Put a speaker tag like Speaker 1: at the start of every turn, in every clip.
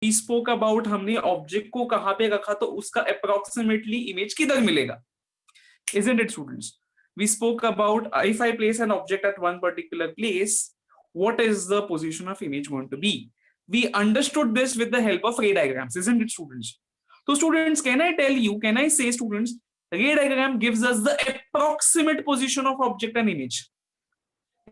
Speaker 1: We spoke about हमने object को कहां पे रखा तो उसका अप्रोक्सीमेटली इमेज किधर मिलेगा, isn't it students? We spoke about if I place an object at one particular place, what is the position of image going to be? We understood this with the help of ray diagrams, isn't it students? So students, can I tell you, can I say students, ray diagram gives us the approximate position of object and image.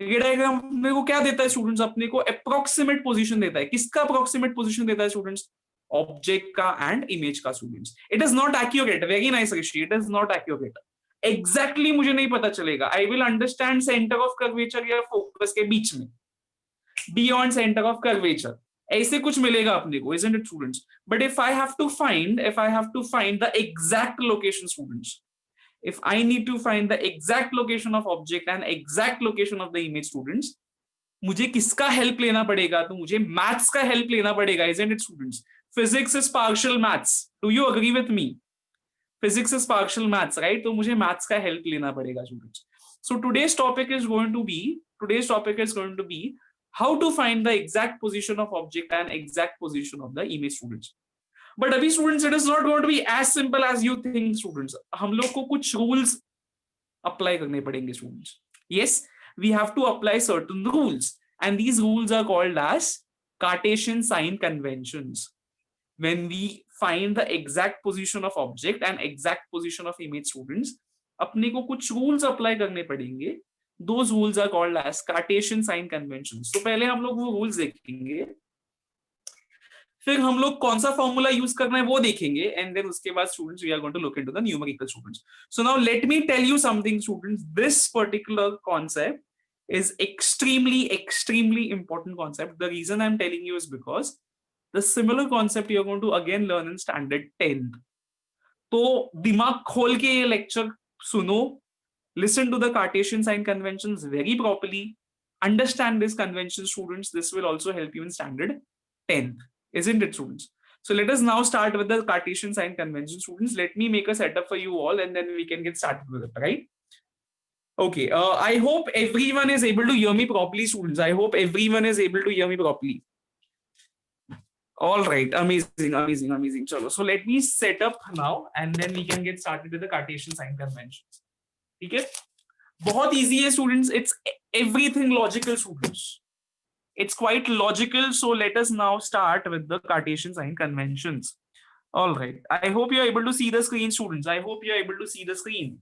Speaker 1: रे diagram अपने को क्या देता है students, अपने को approximate position देता है. किसका अप्रोक्सीमेट पोजीशन देता है स्टूडेंट्स? ऑब्जेक्ट का एंड इमेज का students. It is not accurate, very nice Rishi, it is not accurate. Exactly मुझे नहीं पता चलेगा. I will understand centre of curvature या फोकस के बीच में, बियॉन्ड सेंटर ऑफ कर्वेचर, ऐसे कुछ मिलेगा अपने को, isn't it students? But if I have to find the exact location students, if I need to find the exact location of object and exact location of the image students, मुझे किसका help लेना पड़ेगा? तो मुझे maths का help लेना पड़ेगा, isn't it students? Physics is partial maths. Do you agree with me? Physics is partial maths, right? तो मुझे मैथ्स का हेल्प लेना पड़ेगा students. So today's topic is going to be how to find the exact position of object and exact position of the image students. But अभी students, it is not going to be as simple as you think students. हम लोग को कुछ rules apply करने पड़ेंगे students. Yes, we have to apply certain rules, and these rules are called as Cartesian sign conventions. When we find the exact position of object and exact position of image students, अपने को कुछ rules apply करने पड़ेंगे. Those rules are called as Cartesian sign conventions. तो पहले हम लोग वो rules देखेंगे, फिर हम लोग कौन सा फॉर्मूला यूज करना है वो देखेंगे, एंड देन उसके बाद students we are going to look into the numerical students. So now let me tell you something students. This particular concept is extremely important concept. The reason I'm telling you is because the similar concept you're going to again learn in standard 10th. तो दिमाग खोल के ये lecture सुनो, listen to the Cartesian sign conventions very properly, understand this convention students. This will also help you in standard 10th, isn't it students? So let us now start with the Cartesian sign convention students. Let me make a setup for you all and then we can get started with it, right? Okay, I hope everyone is able to hear me properly students. I hope everyone is able to hear me properly. All right, amazing. Chalo. So let me set up now and then we can get started with the Cartesian sign conventions. ठीक है, बहुत easy है students. It's everything logical students. It's quite logical. So let us now start with the Cartesian sign conventions. All right. I hope you are able to see the screen, students. I hope you are able to see the screen.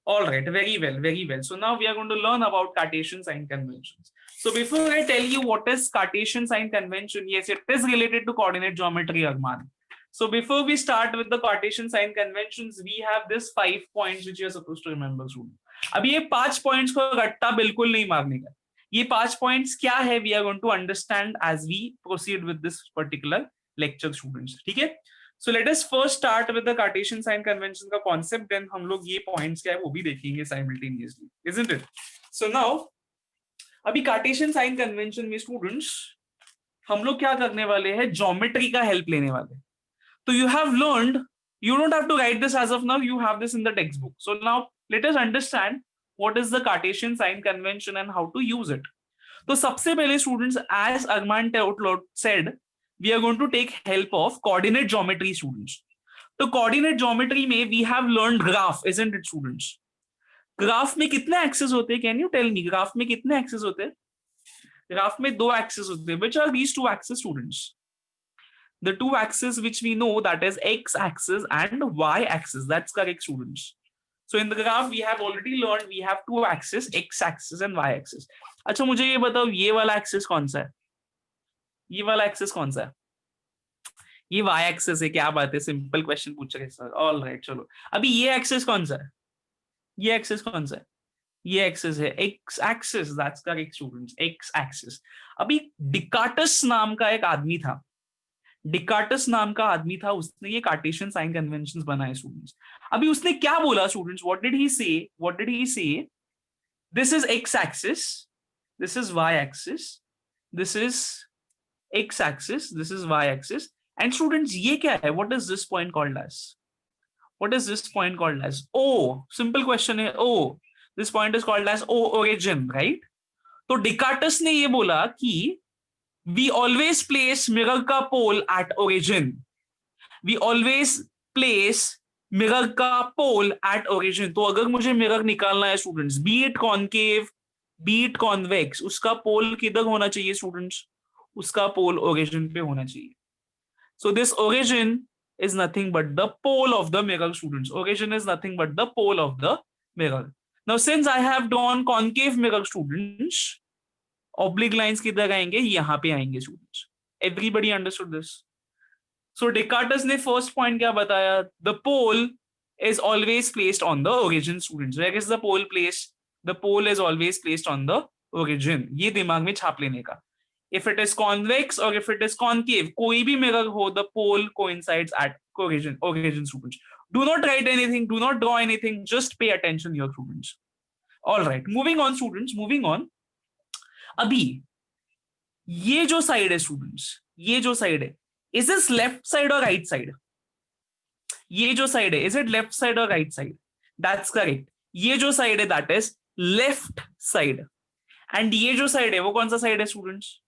Speaker 1: All right. Very well. So now we are going to learn about Cartesian sign conventions. So before I tell you what is Cartesian sign convention, yes, it is related to coordinate geometry, Arman. So before we start with the Cartesian sign conventions, we have this 5 points which you are supposed to remember, students. अब ये 5 points को रट्टा बिल्कुल नहीं मारने का. ये 5 points क्या है, we are going to understand as we proceed with this particular lecture students. ठीक है, so let us first start with the Cartesian sign convention का concept, then हम लोग ये points क्या है वो भी देखेंगे simultaneously, isn't it? So now अभी Cartesian sign convention में students हम लोग क्या करने वाले हैं, ज्योमेट्री का हेल्प लेने वाले. तो you have learned, you don't have to write this as of now, you have this in the textbook. So now let us understand what is the Cartesian sign convention and how to use it. तो सबसे पहले students, as Arman said, we are going to take help of coordinate geometry students. तो coordinate geometry में we have learned graph, isn't it students? Graph में कितने axes होते हैं, can you tell me? Graph में कितने एक्सेस होते हैं? ग्राफ में 2 एक्सेस होते हैं. which are these 2 axes students? The 2 axes which we know, that is x axis and y axis. That's correct students. So in the graph we have already learned we have 2 axes, x axis and y axis. अच्छा मुझे ये बताओ, ये वाला axis कौन सा है? ये वाला एक्सिस कौन सा है? ये y axis है. क्या बात है, सिंपल क्वेश्चन पूछ रहे सर. ऑल राइट, चलो अभी ये एक्सिस कौन सा है? ये एक्सिस कौन सा है? ये एक्सिस है x axis. That's correct students, x axis. अभी डिकार्टस नाम का एक आदमी था, उसने ये कार्टेशियन साइन कन्वेंशंस बनाए स्टूडेंट्स. अभी उसने क्या बोला स्टूडेंट्स? व्हाट डिड ही से? This is x axis, this is y axis, this is x axis, this is y axis. And students, ये क्या है? What is this point called as? O. Simple question है. O. This point is called as O origin, right? तो डिकार्टस ने ये बोला कि we always place mirror का pole at origin, we always place mirror का पोल एट ओरिजिन। तो अगर मुझे मिरर निकालना है students, B it concave B it convex, उसका पोल किधर होना चाहिए स्टूडेंट्स? उसका पोल ओरिजिन पे होना चाहिए। So this origin is nothing but the pole of the mirror, students. Origin is nothing but the pole of the mirror. Now since I have drawn concave mirror, students, oblique lines किधर आएंगे? यहाँ पे आएंगे students. Everybody understood this? So Descartes ने first point क्या बताया? The pole is always placed on the origin, students. Where is the pole placed? The pole is always placed on the origin. ये दिमाग में छाप लेने का। If it is convex or if it is concave, कोई भी mirror हो, the pole coincides at origin, students. Do not write anything, do not draw anything, just pay attention here, students. All right, moving on, students, moving on. अभी ये जो side है students, ये जो side है, इज दिस लेफ्ट साइड और right side? ये जो साइड है, इज इट लेफ्ट साइड और राइट साइड? That's correct. ये जो साइड है that is left side, and ये जो साइड है वो कौन सा साइड है स्टूडेंट्स?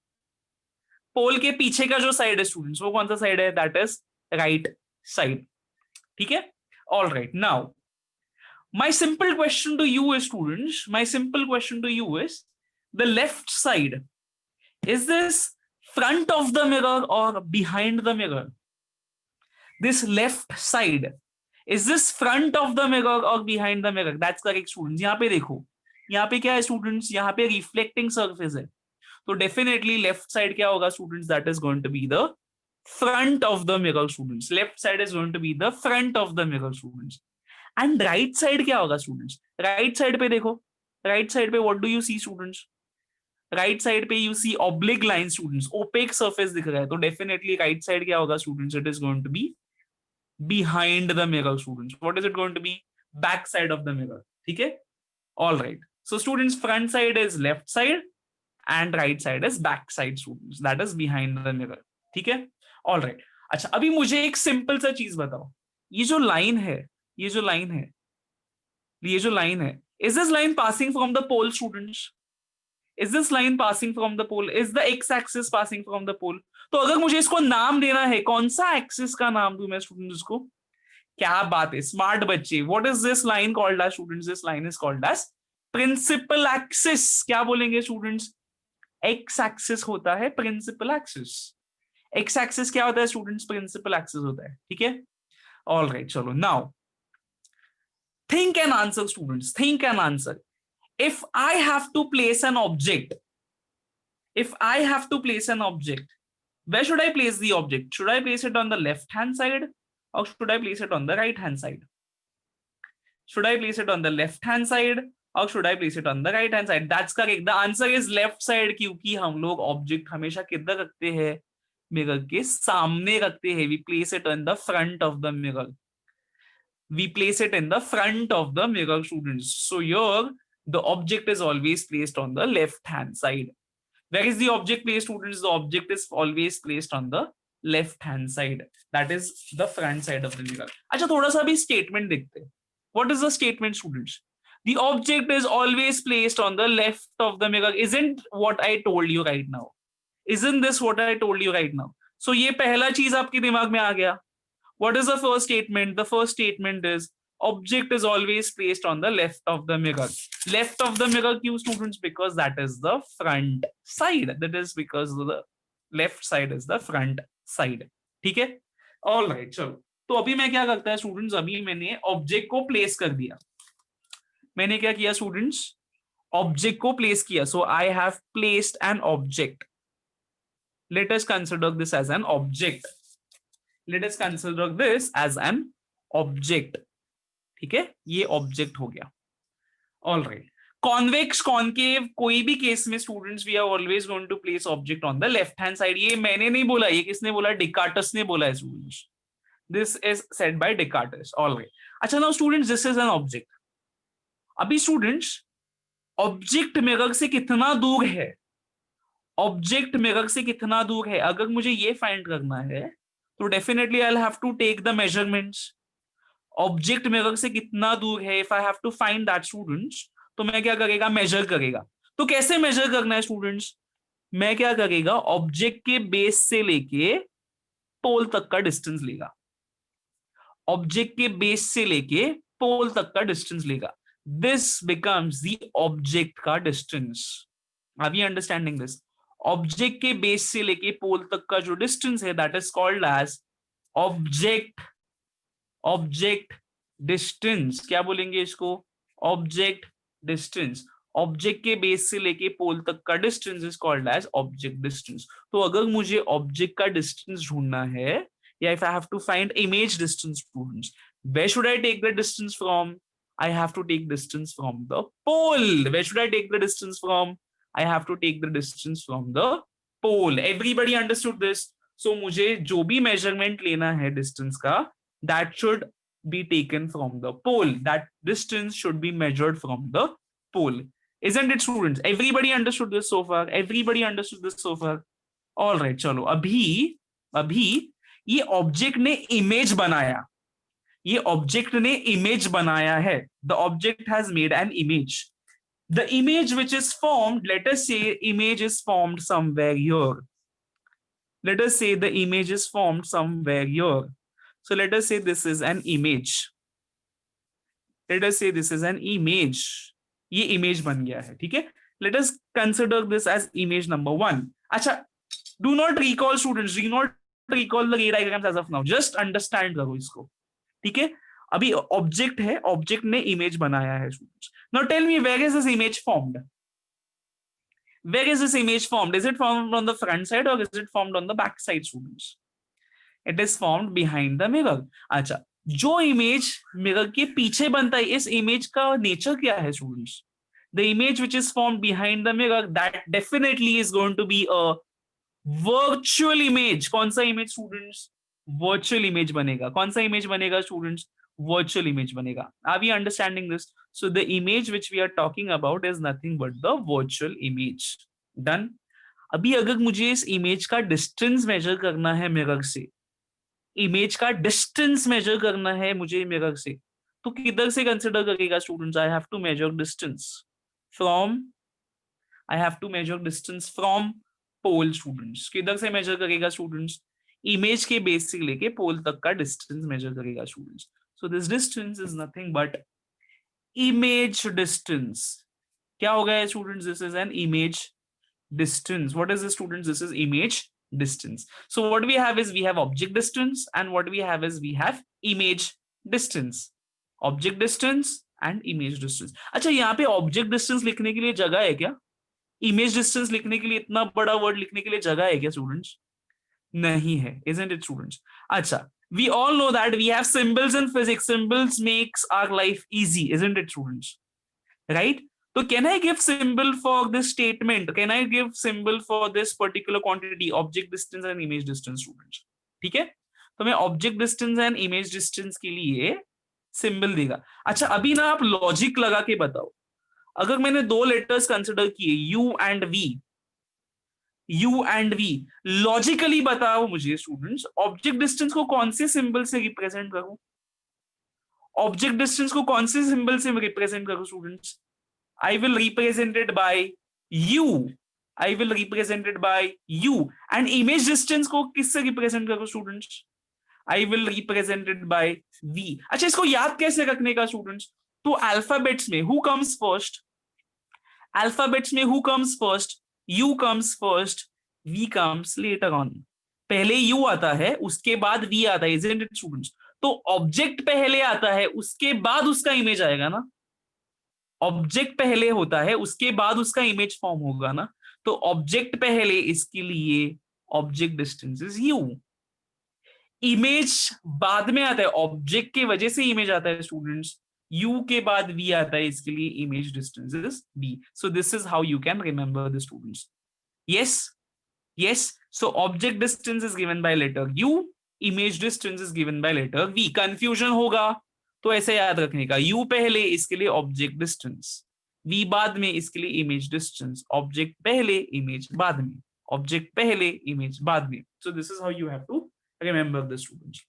Speaker 1: पोल के पीछे का जो साइड है स्टूडेंट्स वो कौन सा साइड है? That is right side. ठीक है, all right. Now my simple question to you is students, my simple question to you is the left side, is this front of the mirror or behind the mirror? This left side, is this front of the mirror or behind the mirror? That's correct, students. यहाँ पे देखो, यहाँ पे क्या है students? यहाँ पे reflecting surface है, तो डेफिनेटली लेफ्ट साइड क्या होगा students? That is going to be the front of the mirror students. Left side is going to be the front of the mirror students. And right side क्या होगा students? Right side पे देखो, right side पे what do you see students? Right side पे you see oblique line students, opaque surface दिख रहा है, तो डेफिनेटली राइट साइड क्या होगा students? It is going to B behind the mirror students. What is it going to be? Back side of the mirror. ठीक है, all right. So students, front side is left side and right side is back side students, that is behind the mirror. ठीक है, all right. अच्छा, अभी मुझे एक simple सा चीज बताओ, ये जो लाइन है, ये जो लाइन है, ये जो लाइन है, is this line passing from the pole students? Is this line passing from the pole? Is the x axis passing from the pole? तो अगर मुझे इसको नाम देना है, कौन सा एक्सिस का नाम दूं मैं स्टूडेंट्स इसको? क्या बात है, स्मार्ट बच्चे। What is this line called as students? This line is called as principal axis. क्या बोलेंगे स्टूडेंट्स? एक्स एक्सिस होता है प्रिंसिपल एक्सिस। एक्स एक्सिस क्या होता है स्टूडेंट्स? प्रिंसिपल एक्सिस होता है। ठीक है, ऑल राइट। चलो, now think an answer students, think an answer. If I have to place an object, if I have to place an object, where should I place the object? Should I place it on the left hand side or should I place it on the right hand side? Should I place it on the left hand side or should I place it on the right hand side? That's correct. The answer is left side, क्योंकि हम लोग object हमेशा किधर रखते हैं? Mirror के सामने रखते हैं। We place it in the front of the mirror. We place it in the front of the mirror, students. So here the object is always placed on the left hand side. Where is the object placed, students? The object is always placed on the left hand side. That is the front side of the mirror. अच्छा, थोड़ा सा भी statement देखते हैं। What is the statement, students? The object is always placed on the left of the mirror. Isn't what I told you right now? Isn't this what I told you right now? So ये पहला चीज आपके दिमाग में आ गया। What is the first statement? The first statement is object is always placed on the left of the mirror. Left of the mirror क्यों students? Because that is the front side. That is because the left side is the front side. ठीक है, all right. चलो, तो अभी मैं क्या करता है स्टूडेंट्स, अभी मैंने ऑब्जेक्ट को प्लेस कर दिया। मैंने क्या किया स्टूडेंट्स? ऑब्जेक्ट को प्लेस किया। So I have placed an object. Let us consider this as an object. Let us consider this as an object. ठीक है, ये ऑब्जेक्ट हो गया। All right. कॉन्वेक्स, कॉनकेव, कोई भी केस में students we are always going to place object on the left hand side. ये मैंने नहीं बोला, ये किसने बोला? डेकार्टस ने बोला है students. This is said by Descartes. All right. अच्छा, now students, this is an object. अभी स्टूडेंट्स, ऑब्जेक्ट मिरर से कितना दूर है? ऑब्जेक्ट मिरर से कितना दूर है अगर मुझे ये फाइंड करना है, तो definitely I will have to take the measurements. Object mirror से कितना दूर है, if I have to find that students, तो मैं क्या करेगा? मेजर करेगा। तो कैसे मेजर करना है स्टूडेंट्स? मैं क्या करेगा, ऑब्जेक्ट के बेस से लेके पोल तक का डिस्टेंस लेगा, ऑब्जेक्ट के बेस से लेके पोल तक का डिस्टेंस लेगा. दिस बिकम्स द ऑब्जेक्ट का distance. Are we understanding this? Object के बेस से लेके पोल तक का जो डिस्टेंस है that is called as object object distance. क्या बोलेंगे इसको? Object distance. ऑब्जेक्ट के बेस से लेके पोल तक का distance is called as object distance. तो अगर मुझे ऑब्जेक्ट का डिस्टेंस ढूंढना है, या if I have to find image distance students, where should I take the distance from? I have to take distance from the pole. Where should I take the distance from? I have to take the distance from the pole. Everybody understood this? So मुझे जो भी measurement लेना है distance का, that should be taken from the pole. That distance should be measured from the pole. Isn't it, students? Everybody understood this so far? Everybody understood this so far? All right, चलो अभी ये object ने image बनाया, ये object ने image बनाया है. The object has made an image. The image which is formed, let us say image is formed somewhere here. Let us say the image is formed somewhere here. So let us say this is an image. Let us say this is an image. ये image बन गया है, ठीक है. Let us consider this as image number 1. अच्छा, do not recall students, do not recall the ray diagrams as of now. Just understand करो इसको, ठीक है. अभी ऑब्जेक्ट है, ऑब्जेक्ट ने इमेज बनाया है students. Now tell me, where is this image formed? Where is this image formed? Is it formed on the front side or is it formed on the back side, students? It is formed behind the mirror. अच्छा, जो image mirror के पीछे बनता है, इस image का nature क्या है students? The image which is formed behind the mirror, that definitely is going to be a virtual image. कौन सा इमेज स्टूडेंट्स? Virtual image बनेगा. कौन सा इमेज बनेगा स्टूडेंट्स? Virtual image बनेगा. Are we understanding this? So the image which we are talking about is nothing but the virtual image. Done. अभी अगर मुझे इस इमेज का डिस्टेंस मेजर करना है मिरर से, इमेज का डिस्टेंस मेजर करना है मुझे मिरर से, तो किधर से कंसिडर करेगा students? I have to measure distance from, I have to measure distance from pole. Students किधर से मेजर करेगा स्टूडेंट्स? इमेज के बेस से लेके पोल तक का डिस्टेंस मेजर करेगा students. So this distance is nothing but image distance. क्या हो गया students? This is an image distance. What is this, students? This is image distance. So what we have is we have object distance, and what we have is we have image distance. Object distance and image distance. अच्छा, यहाँ पे object distance लिखने के लिए जगह है क्या? Image distance लिखने के लिए इतना बड़ा वर्ड लिखने के लिए जगह है क्या स्टूडेंट्स? नहीं है. Isn't it, students? अच्छा, we all know that we have symbols in physics. Symbols makes our life easy, isn't it, students? Right? So can I give symbol for this statement? Can I give symbol for this particular quantity, object distance and image distance, students? ठीक है, तो मैं object distance and image distance के लिए symbol देगा. अच्छा, अभी ना आप लॉजिक लगा के बताओ, अगर मैंने दो लेटर्स कंसिडर किए U and V, U and V, logically बताओ मुझे स्टूडेंट्स, ऑब्जेक्ट डिस्टेंस को कौन से सिंबल से रिप्रेजेंट करूं? ऑब्जेक्ट डिस्टेंस को कौन से सिंबल से रिप्रेजेंट करूं students? I will represent it by U. I will represent it by U. And image distance को किससे रिप्रेजेंट करूं students? I will represent it by V. अच्छा, इसको याद कैसे रखने का स्टूडेंट्स? तो अल्फाबेट्स में हु कम्स फर्स्ट? अल्फाबेट्स में who comes first? U comes first, V comes later on. पहले U आता है, उसके बाद V आता है, isn't it, students? तो ऑब्जेक्ट पहले आता है, उसके बाद उसका इमेज आएगा ना. ऑब्जेक्ट पहले होता है, उसके बाद उसका इमेज फॉर्म होगा ना. तो ऑब्जेक्ट पहले, इसके लिए object distance is U. Image बाद में आता है, ऑब्जेक्ट की वजह से इमेज आता है स्टूडेंट्स. U के बाद V आता है, इसके लिए image distance is V. So this is how you can remember the students. Yes, yes. So object distance is given by letter U, image distance is given by letter V. Confusion होगा तो ऐसे याद रखने का, U पहले, इसके लिए object distance, V बाद में, इसके लिए image distance. Object पहले, image बाद में. Object पहले, image बाद में. So this is how you have to remember the students.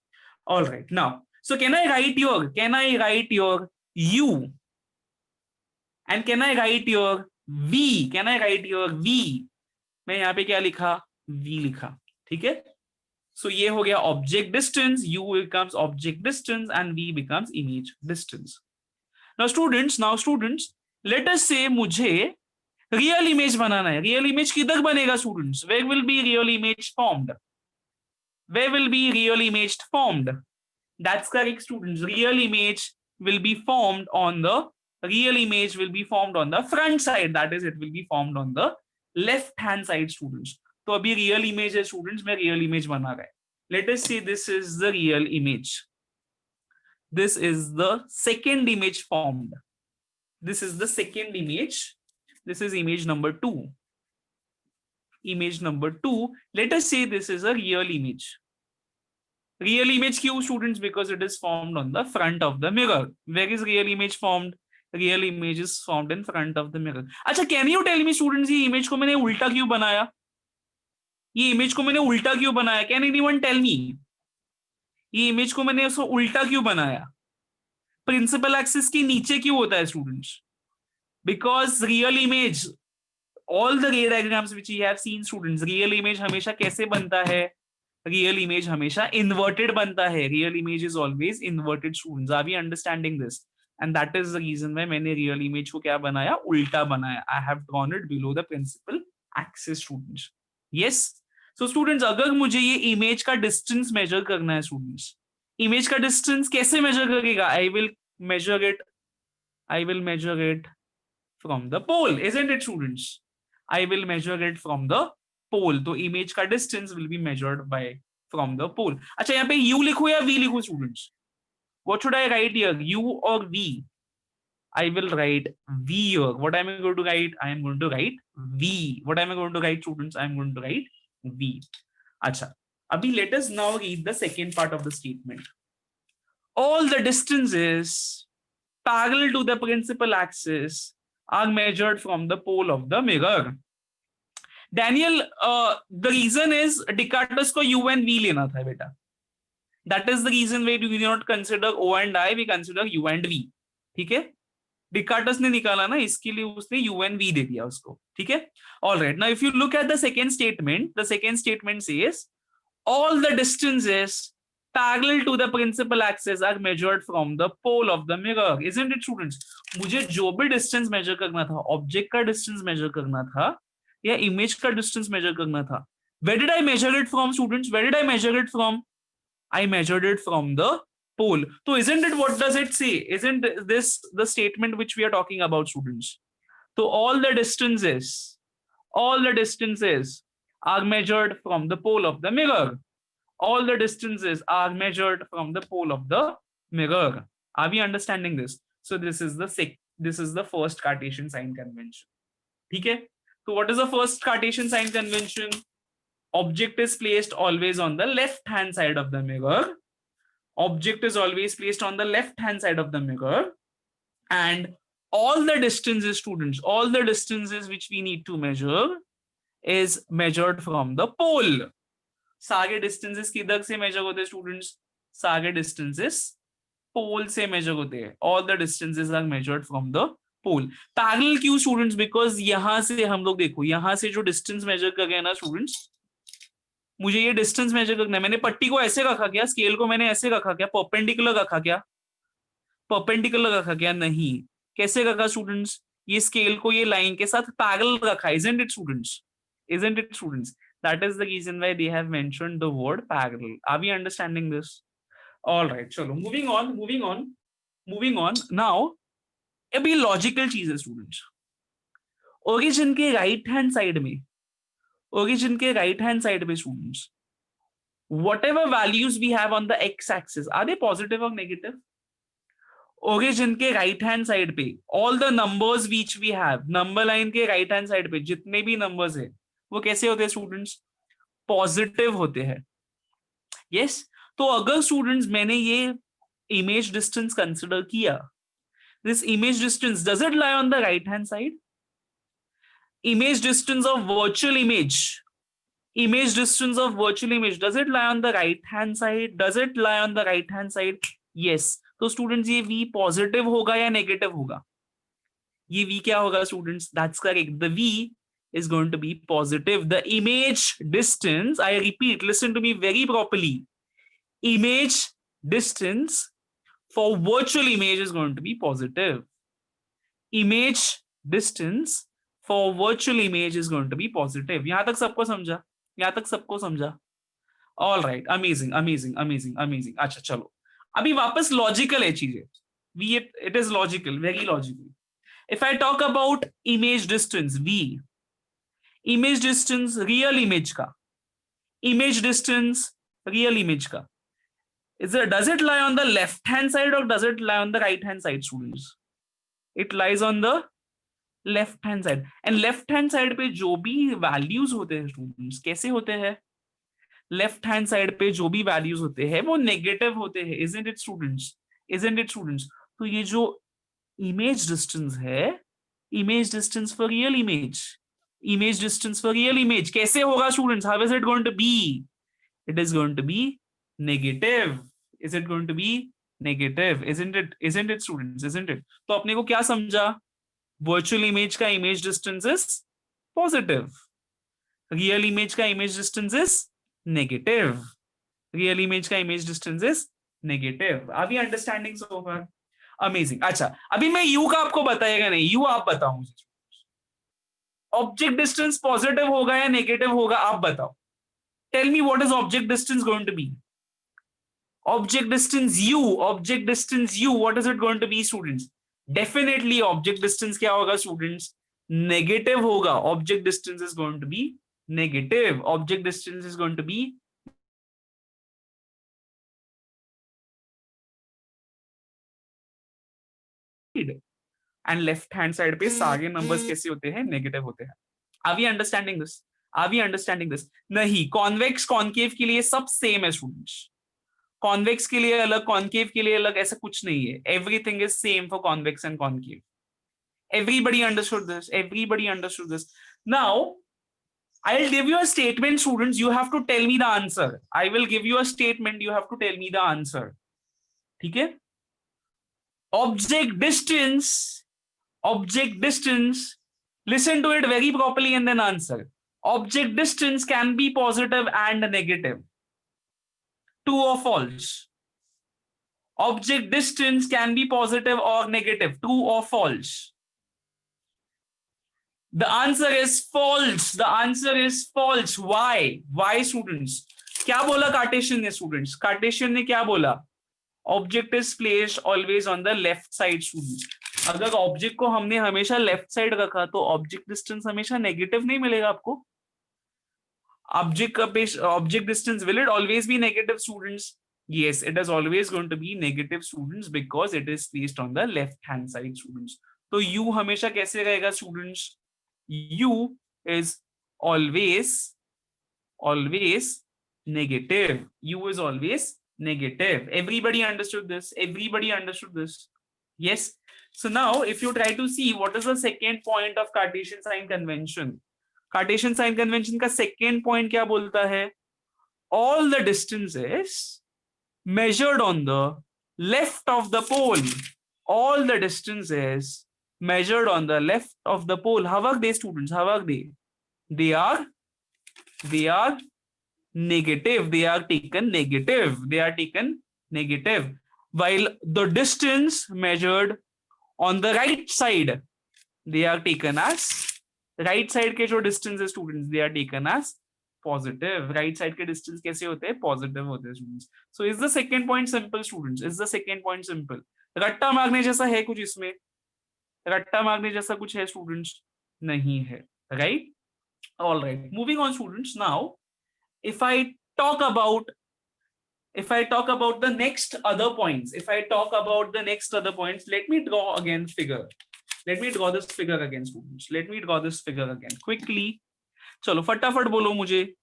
Speaker 1: All right. Now, so can I write your U? And can I write your V? Can I write your V? मैं यहाँ पे क्या लिखा, v लिखा, ठीक है। सो ये हो गया object distance, u becomes object distance and v becomes image distance. Now students let us से मुझे रियल इमेज बनाना है। रियल इमेज किधर बनेगा students? Where will be real image formed? Where will be real image formed? That's correct, students. Real image will be formed on the front side. That is, it will be formed on the left hand side, students. तो अभी real image है students, मैं real image बना रहा है. Let us see, this is the real image. This is the second image formed. This is the second image. This is image number 2. Image number 2. Let us say this is a real image. Real image क्यों students? Because it is formed on the front of the mirror. Where is real image formed? Real image is formed in front of the mirror. अच्छा, can you tell me students, ये image को मैंने उल्टा क्यों बनाया? ये image को मैंने उल्टा क्यों बनाया? Can anyone tell me? ये image को मैंने उसको उल्टा क्यों बनाया? Principal axis के नीचे क्यों होता है students? Because real image, all the ray diagrams which we have seen students, real image हमेशा कैसे बनता है? Real image हमेशा inverted बनता है. Real image is always inverted, students. Are we understanding this? And that is the reason why मैंने real image को क्या बनाया? उल्टा बनाया. I have drawn it below the principal axis, students. Yes. So students, अगर मुझे ये image का distance measure करना है students, image का distance कैसे measure करेगा? I will measure it from the pole, isn't it, students? I will measure it from the pole. तो image का distance will be measured by from the pole. अच्छा, यहाँ पे u लिखो या v लिखो students? What should I write here, u or v? I will write v here. What am I going to write? I am going to write v. What am I going to write, students? I am going to write v. अच्छा, अभी let us now read the second part of the statement. All the distances parallel to the principal axis are measured from the pole of the mirror. Daniel, the reason is Descartes को u and v लेना था बेटा. That is the reason why we do not consider o and I, we consider u and v. ठीक है? Descartes ने निकाला ना, इसके लिए उसने u and v दे दिया उसको. ठीक है? All right. Now, if you look at the second statement says all the distances parallel to the principal axis are measured from the pole of the mirror. Isn't it, students? मुझे जो भी distance measure करना था, object का distance measure करना था, या image का distance measure करना था, where did I measure it from, students? Where did I measure it from? I measured it from the pole. So isn't it, what does it say? Isn't this the statement which we are talking about, students? So all the distances are measured from the pole of the mirror. All the distances are measured from the pole of the mirror. Are we understanding this? So this is the first Cartesian sign convention. Okay? So what is the first Cartesian sign convention? Object is placed always on the left hand side of the mirror. Object is always placed on the left hand side of the mirror, and all the distances, students, all the distances which we need to measure is measured from the pole. सारे distances किधर से measure होते हैं, students? सारे distances pole से measure होते हैं. All the distances are measured from the pole. Parallel क्यों, students? Because यहाँ से हम लोग देखो, यहाँ से जो distance measure कर रहे हैं ना students, मुझे ये डिस्टेंस मेजर करना है. मैंने पट्टी को ऐसे रखा क्या? स्केल को मैंने ऐसे रखा क्या? परपेंडिकुलर रखा क्या? परपेंडिकुलर रखा क्या? नहीं. कैसे रखा स्टूडेंट्स? ये स्केल को ये लाइन के साथ पैरेलल रखा. Isn't it, students? Isn't it, students? That is the reason why they have mentioned the word parallel. Are we understanding this? All right, चलो moving on. Now अभी लॉजिकल चीज है स्टूडेंट्स. ओरिजिन के right hand side में, students, whatever values we have on the x-axis, are they positive or negative? Origin के right hand side पे all the numbers which we have, number line के right hand side पे जितने भी numbers है वो कैसे होते हैं students? Positive होते हैं. Yes. तो अगर students मैंने ये image distance consider किया, this image distance, does it lie on the right hand side? Image distance of virtual image, does it lie on the right hand side? Yes. तो students ये v positive होगा या negative होगा? ये v क्या होगा students? That's correct. The v is going to be positive. The image distance, I repeat, listen to me very properly. Image distance for virtual image is going to be positive. Image distance for virtual image is going to be positive. यहां तक सबको समझा? यहां तक सबको समझा? All right, amazing, amazing, amazing, amazing. अच्छा चलो, अभी वापस लॉजिकल है चीजें. It is logical, very logical. If I talk about image distance, V, image distance real image का, image distance real image का, does it lie on the left hand side or does it lie on the right hand side, students? It lies on the left hand side. And left hand side पे जो भी values होते हैं students, कैसे होते हैं? Left hand side पे जो भी वैल्यूज होते हैं वो नेगेटिव होते हैं. isn't it students? isn't it students? तो ये जो इमेज डिस्टेंस है, image distance for real image, image distance for real image कैसे होगा students? How is it going to be? It is going to be negative. Is it going to be negative? isn't it? isn't it students? isn't it? तो अपने को क्या समझा? Virtual image का image distance is positive, real image का image distance is negative. Real image का image distance is negative. Are we understanding so far? Amazing. अच्छा, अभी मैं U का आपको बताएगा नहीं, U आप बताओ मुझे. Object distance positive होगा या negative होगा, आप बताओ. Tell me what is object distance going to be? Object distance U. Object distance U. What is it going to be, students? Definitely object distance क्या होगा, students? Negative होगा. Object distance is going to be negative. Object distance is going to be and left hand side पे सारे numbers कैसे होते हैं? Negative होते हैं. Are we understanding this? Are we understanding this? नहीं, convex concave के लिए सब same है students. Convex के लिए अलग, concave के लिए अलग, ऐसा कुछ नहीं है. Everything is same for convex and concave. Everybody understood this? Everybody understood this? Now I'll give you a statement, students. You have to tell me the answer. I will give you a statement. You have to tell me the answer. ठीक है? Object distance. Object distance. Listen to it very properly and then answer. Object distance can be positive and negative. True or false? Object distance can be positive or negative. True or false? The answer is false. The answer is false. Why? Why, students? क्या बोला Cartesian ने, students? Cartesian ने क्या बोला? Object is placed always on the left side, students. अगर object को हमने हमेशा लेफ्ट साइड रखा तो ऑब्जेक्ट डिस्टेंस हमेशा नेगेटिव नहीं मिलेगा आपको. Object distance will it always be negative, students? Yes, it is always going to be negative, students, because it is placed on the left hand side, students. तो U हमेशा कैसे रहेगा, students? U is always negative. U is always negative. Everybody understood this? Everybody understood this? Yes. So now if you try to see what is the second point of Cartesian sign convention, Cartesian sign convention का second point क्या बोलता है? All the distances measured on the left of the pole, all the distances measured on the left of the pole, how are they, students? How are they? They are negative. They are taken negative. They are taken negative. While the distance measured on the right side, they are taken as right side के जो distance है, students, they are taken as positive. Right side के distance कैसे होते हैं? Positive होते हैं, students. So is the second point simple, students? Is the second point simple? रट्टा मारने जैसा है कुछ इसमें? रट्टा मारने जैसा कुछ है, स्टूडेंट्स? नहीं है, right? All right, moving on students. Now if I talk about the next other points, let me draw again figure. Let me draw this figure again, students. Let me draw this figure again quickly. चलो फटाफट बोलो मुझे.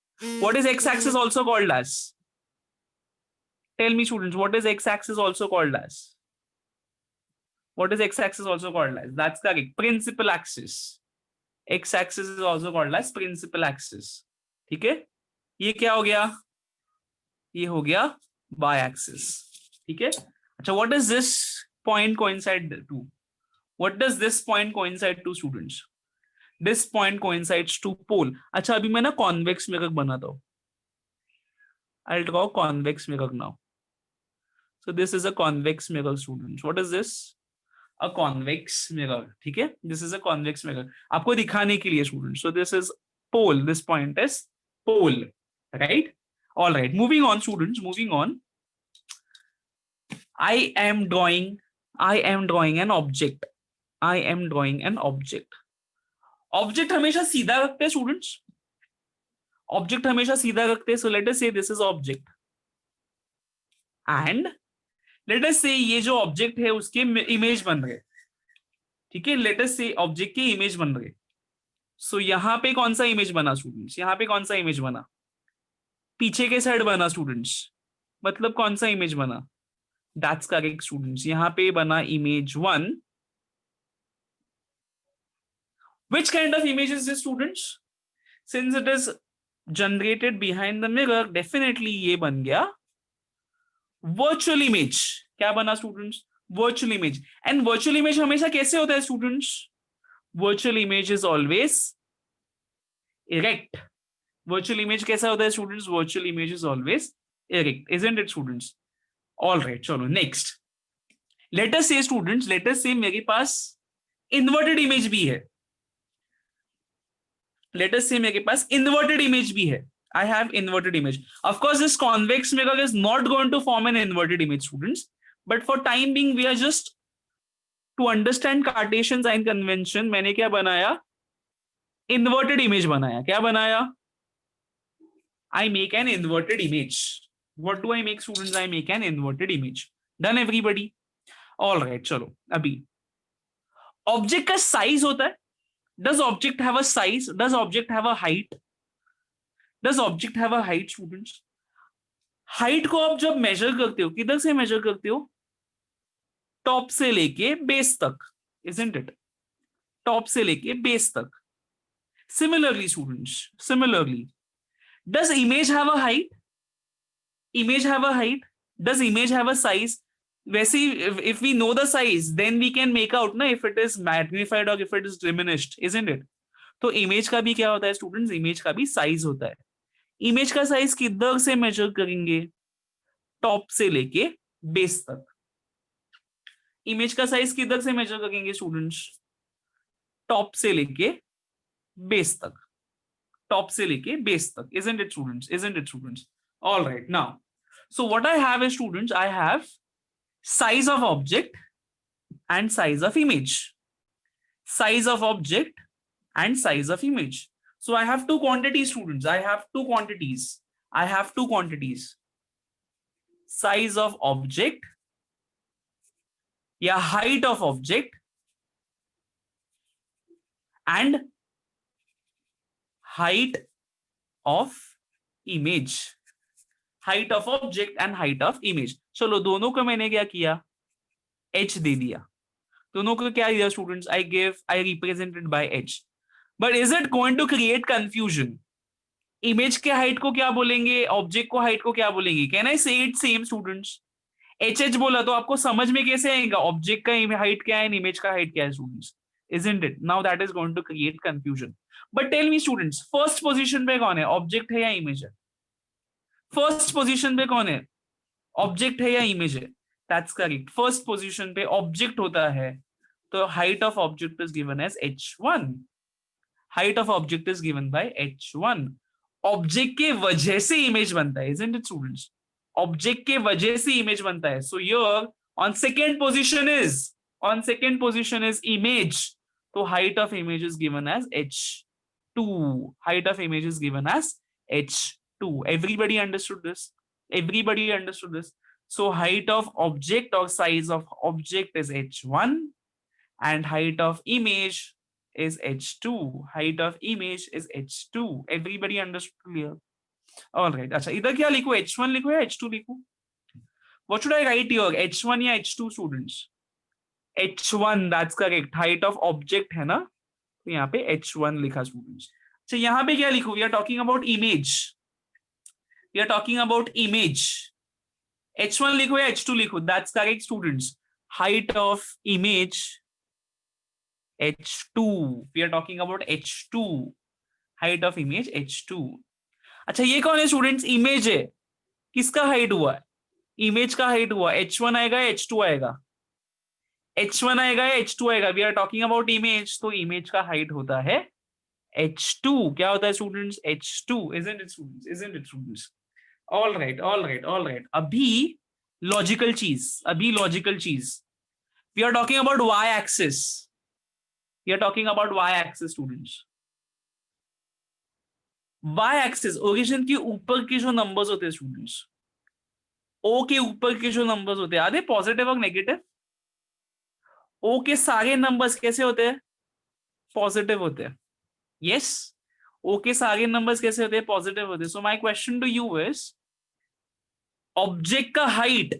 Speaker 1: What is x-axis also called as? Tell me, students, what is x-axis also called as? What is x-axis also called as? That's correct. Principal axis. X-axis is also called as principal axis. ठीक है? ये क्या हो गया? ये हो गया y-axis. ठीक है? अच्छा, what does this point coincide to? What does this point coincide to, students? This point coincides to pole. अच्छा अभी मैं ना convex mirror बनाता हूँ. I'll draw convex mirror now. So this is a convex mirror, students. What is this? A convex mirror. ठीक है? This is a convex mirror. आपको दिखाने के लिए students. So this is pole. This point is pole. Right? All right. Moving on, students. Moving on. I am drawing an object. I am drawing an object. Object हमेशा सीधा रखते हैं students. Object हमेशा सीधा रखते हैं. So let us say this is object. And let us say ये जो ऑब्जेक्ट है उसके इमेज बन रहे. ठीक है, let us say ऑब्जेक्ट के इमेज बन रहे. सो यहाँ पे कौन सा इमेज बना स्टूडेंट्स? यहाँ पे कौन सा इमेज बना? पीछे के साइड बना स्टूडेंट्स. मतलब कौन सा इमेज बना? That's correct students. यहाँ पे बना image 1. Which kind of image is this, students? Since it is generated behind the mirror, definitely ये बन गया virtual image. क्या बना students? Virtual image. And virtual image हमेशा कैसे होता है students? Virtual image is always erect. Virtual image कैसा होता है students? Virtual image is always erect, isn't it students? All right, चलो next. Let us say students, let us say मेरे पास inverted image भी है. Let us say मेरे पास inverted image भी है. I have inverted image. Of course, this convex mirror is not going to form an inverted image, students. But for time being, we are just to understand Cartesian sign convention. मैंने क्या बनाया? Inverted image बनाया. क्या बनाया? I make an inverted image. What do I make, students? I make an inverted image. Done, everybody? All right, चलो अभी object का size होता है. Does object have a size? Does object have a height? Does object have a height, students? Height को आप जब measure करते हो, किधर से measure करते हो? Top से लेके base तक, isn't it? Top से लेके base तक. Similarly, students, similarly, does image have a height? Image have a height? Does image have a size? वैसे if we know the size, then we can make out ना if it is magnified or if it is diminished, isn't it? तो image का भी क्या होता है students? Image का भी size होता है. Image का size किधर से measure करेंगे? Top से लेके base तक. Image का size किधर से measure करेंगे students? Top से लेके base तक. Top से लेके base तक. Isn't it students? Isn't it students? All right. Now, so what I have is students, I have size of object and size of image. Size of object and size of image. So I have two quantities, students. I have two quantities. I have two quantities. Size of object, yeah, height of object, and height of image. Height of object and height of image. चलो दोनों को मैंने क्या किया? h दे दिया. दोनों को क्या दिया students? I represented by h. But is it going to create confusion? Image के हाइट को क्या बोलेंगे? ऑब्जेक्ट को हाइट को क्या बोलेंगे? कैन आई से इट सेम स्टूडेंट्स? एच बोला तो आपको समझ में कैसे आएगा ऑब्जेक्ट का हाइट क्या है, इमेज का हाइट क्या है students? Isn't it? Now that is going to create confusion. But tell me students, first position पे कौन है? ऑब्जेक्ट है या इमेज है? फर्स्ट पोजीशन पे कौन है? ऑब्जेक्ट है या इमेज है? That's correct. फर्स्ट पोजीशन पे ऑब्जेक्ट होता है तो height of object is given as h1. Height of object is given by h1. Object के वजह से इमेज बनता है, isn't it students? ऑब्जेक्ट के वजह से इमेज बनता है. So here on second position is image. तो height of image is given as h2. Height of image is given as h2. Everybody understood this? Everybody understood this? So height of object or size of object is h1 and height of image is h2. Height of image is h2. Everybody understood clear? All right. अच्छा इधर क्या लिखूं? h1 लिखूं या h2 लिखूं? What should I write here? h1 या h2 students? h1, that's correct. Height of object है ना, तो यहाँ पे h1 लिखा students. अच्छा यहाँ पे क्या लिखूं? We are talking about image. We are talking about image. h1 लिखो या h2 लिखो? That's correct students. Height of image H2, we are talking about H2, height of image H2. अच्छा ये कौन है स्टूडेंट्स? इमेज है, किसका हाइट हुआ है? इमेज का हाइट हुआ। H1 आएगा H2 आएगा? H1 आएगा या H2 आएगा? We are talking about image, तो इमेज का हाइट होता है H2। क्या होता है students? H2, isn't it students? Isn't it students? All right, all right, all right. अभी लॉजिकल चीज, अभी लॉजिकल चीज, we are talking about y axis, we are talking about y axis students. y axis, origin के ऊपर के जो numbers होते हैं स्टूडेंट्स, ओ के ऊपर के जो नंबर्स होते हैं, आधे पॉजिटिव और नेगेटिव। ओ के सारे नंबर्स कैसे होते हैं? पॉजिटिव होते हैं। यस, ओ के सारे नंबर्स कैसे होते हैं? पॉजिटिव होते हैं। So my question to you is, object का हाइट,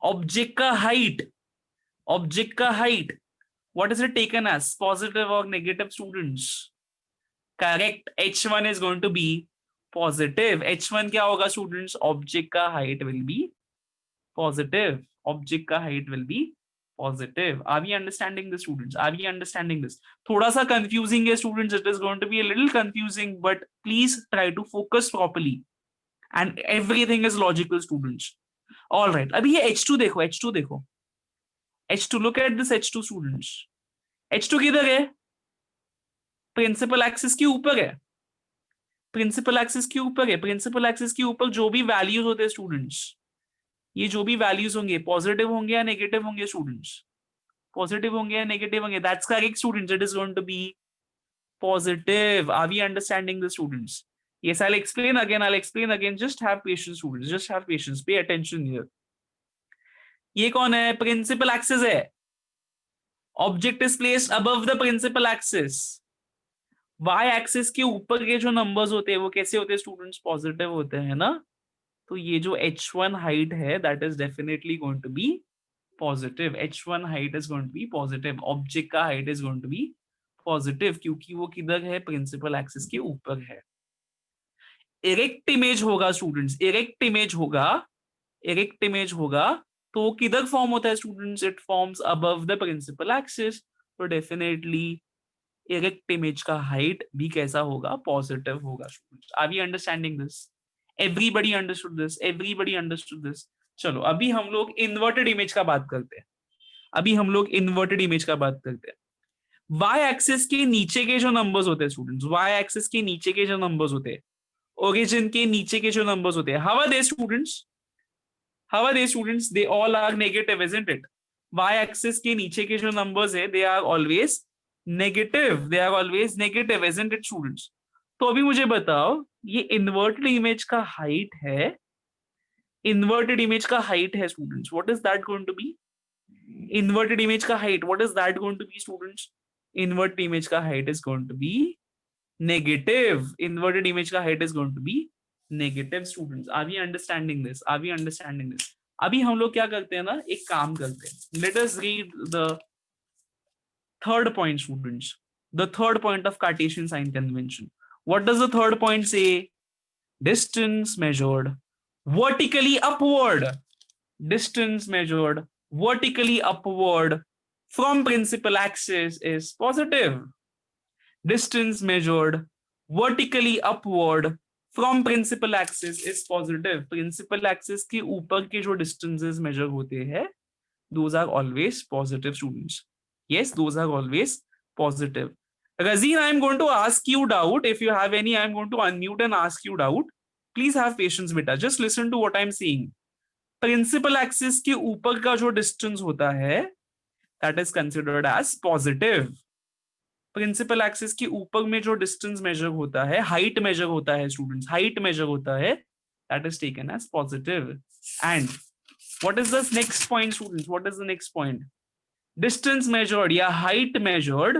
Speaker 1: ऑब्जेक्ट का हाइट, ऑब्जेक्ट का height, what is it taken as, positive or negative students? Correct, H1 is going to be positive. H1 क्या होगा students? Object का height will be positive, object का height will be positive. Are we understanding this students? Are we understanding this? थोड़ा सा confusing है students, it is going to be a little confusing, but please try to focus properly and everything is logical students. All right, अभी ये H2 देखो, H2 देखो, H2, look at this H2 students. H2 किधर है? Principal axis के ऊपर है, principal axis के ऊपर है। प्रिंसिपल एक्सिस के ऊपर जो भी वैल्यूज होते हैं स्टूडेंट्स, ये जो भी वैल्यूज होंगे, पॉजिटिव होंगे या नेगेटिव होंगे स्टूडेंट्स? पॉजिटिव होंगे या नेगेटिव होंगे? That's correct students, it is going to be positive. Are we understanding the students? Yes, I'll explain again, I'll explain again. Just have patience students, just have patience, pay attention here. ये कौन है? Principal axis है, object is placed above the principal axis. Y axis के ऊपर के जो numbers होते हैं वो कैसे होते हैं स्टूडेंट्स? पॉजिटिव होते हैं ना। तो ये जो H1 हाइट है, that is definitely going to be positive. H1 height is going to be positive, object का height is going to be positive, क्योंकि वो किधर है? प्रिंसिपल एक्सिस के ऊपर है। इरेक्ट इमेज होगा स्टूडेंट्स, इरेक्ट इमेज होगा, इरेक्ट इमेज होगा तो किधर फॉर्म होता है students? It forms above the principal axis. तो डेफिनेटली इरेक्ट इमेज का हाइट भी कैसा होगा? पॉजिटिव होगा students. Are we understanding this? Everybody understood this? Everybody understood this? चलो अभी हम लोग इन्वर्टेड इमेज का बात करते हैं, अभी हम लोग इन्वर्टेड इमेज का बात करते हैं। वाई एक्सिस के नीचे के जो नंबर्स होते हैं स्टूडेंट्स, वाई एक्सिस के नीचे के जो नंबर्स होते हैं, ओरिजिन के नीचे के जो नंबर्स होते हैं, how are they students? How are they students? They all are negative, isn't it? Y axis के नीचे के जो नंबर्स है, they are always negative, they are always negative, isn't it students? तो अभी मुझे बताओ, ये इन्वर्टेड इमेज का हाइट है, इन्वर्टेड इमेज का हाइट है students, what is that going to be? Inverted image का height, what is that going to be students? Inverted image का height is going to be negative, inverted image का height is going to be negative students. Are we understanding this? Are we understanding this? अभी हम लोग क्या करते हैं ना, एक काम करते हैं, let us read the third point students, the third point of Cartesian sign convention. What does the third point say? Distance measured vertically upward, distance measured vertically upward from principal axis is positive. Distance measured vertically upward from principal axis is positive. Principal axis के ऊपर के जो distances measure होते हैं, those are always positive students. Yes, those are always positive. Razeen, I am going to ask you doubt. If you have any, I am going to unmute and ask you doubt. Please have patience, beta. Just listen to what I am saying. Principal axis के ऊपर का जो distance होता है, that is considered as positive. Principal axis के ऊपर में जो distance measure होता है, height measure होता है students, height measure होता है, that is taken as positive. And what is the next point students? What is the next point? Distance measured या height measured